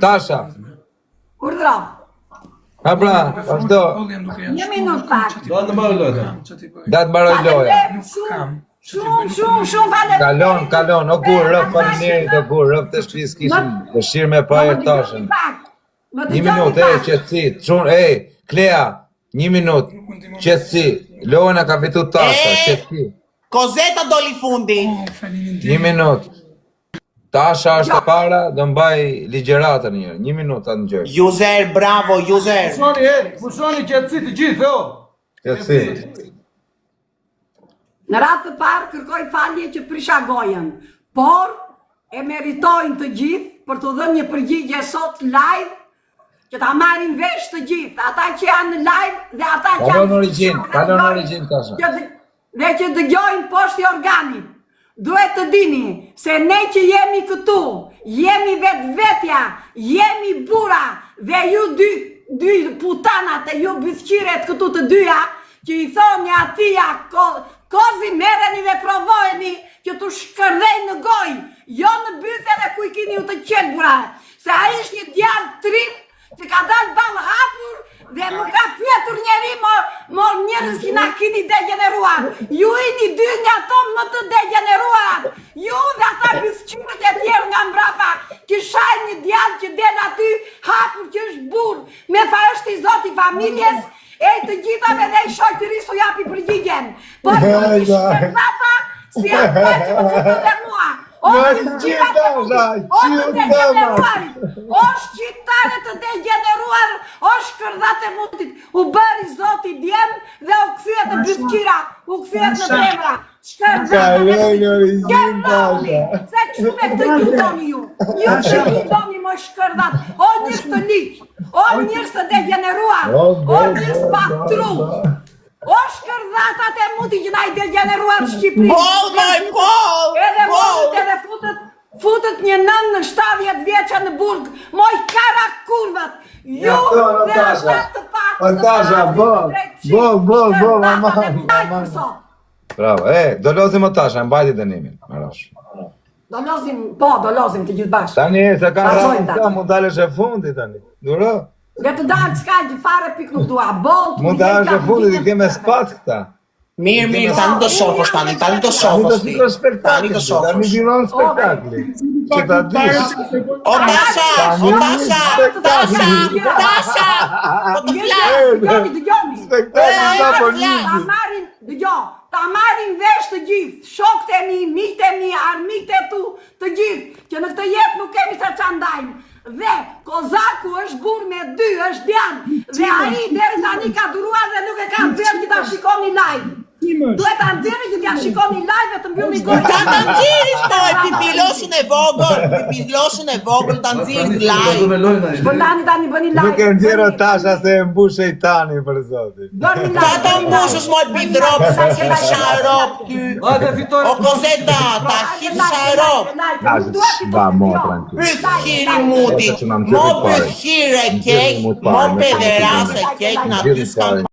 Tasha. Urdhro. Ha pra, vazhdo. Një minutë pak. Do të mbaroj loja. Shumë falem. Kalon, o kur, rëf faleminderit, o kur, rëf të shtëpisë kishim dëshirë me pa Tashën. Një minutë, qetësi, Klea, një minutë, qetësi, lojën ka fitu Tasha, qetësi. Kozeta doli fundi. Një minutë. Tasha është e para, do mbaj ligjeratën një minutë atë në gjërë. User, bravo, user. Pushoni qetësi të gjithë, o. Qetësi. Në ratë të parë kërkoj falje që prisha gojen, por e meritojnë të gjithë për të dhënë një përgjigje sot live, që ta marrin vesh të gjithë, ata që janë në live dhe ata që janë kalon origin, Tasha. Dhe që dëgjojnë poshtë i organit. Duhet të dini se ne që jemi këtu, jemi vetvetja, jemi bura dhe ju dy putanat e ju bëthqiret këtu të dyja, që i thoni atia kozi merreni dhe provojeni që të shkërdhej në gojë, jo në bythe dhe ku i kini ju të qelbura, se a ish një djalë trim që ka dalë balë hapur dhe më ka pyetur njeri mor njerëz që na kini degeneruar. Ju jeni dy nga ato më të degeneruar. Ju dhe ata bëthqyrët e tjerë nga mbrapa që shajnë një djalë që del aty hapur që është burr, me tha është i zoti familjes, e të gjithave dhe i shoqërisë u japi përgjigjen. Por ju i shkërdhata si ato që më futën dhe mua. O shqiptare të degeneruar, o shkërdhat e mundit, u bëri zoti djem dhe u kthye të bëthqira, u kthye në zemra. Shkërdhani, se që me këtë ju doni ju. Ju që ju doni më shkërdhat, o njërës të liq, o njërës të degeneruar, o njërës patru. O shkërdhatat e mundi që na i degeneruar Shqipëri. Edhe futët një nën në 70 vjeqa në burg, moj kara kurvat. Ju dhe ata të patë. Tasha, mama. Bravo, do lozim o Tasha, mbajti dënimin. Do lozim të gjithë bashkë. Tani se ka rrasë, mund dalësh e fundi tani. Duro? Dhe të dalë qka gjë fare pik nuk dua. Mund të dalësh e fundi, ti keme spat këta. Mirë, tani do shofës tani do shofës ti. Tani do shofës. Tani viron spektakli. Që ta dish. O Tasha! Po të flasë! Ta marrin vesh të gjithë, shokët e mi, miqtë e mi, armiqtë e tu, të gjithë, që në këtë jetë nuk kemi se që ndajmë. Dhe Kozaku është burr me 2, është djanë, dhe ai deri tani ka duruar dhe nuk e ka nxjerrë që ta shikoni live. Duhet ta nxjerrë që t'ja shikoni live dhe të mbyllni gojën. Ta nxjerrësh po pipiloshin e vogël, ta nxjerrësh live. Bëllani tani bëni live. Nuk e nxjerrë Tasha se e mbush shejtani për zotin. Ta të mbushësh moj bidrop, sa që ta sharop ty. O Kozeta, ta hitë sharop. Va, mo, tranquil. Bëthqiri muti, mo bëthqire kek, mo pederase kek në aty s'kam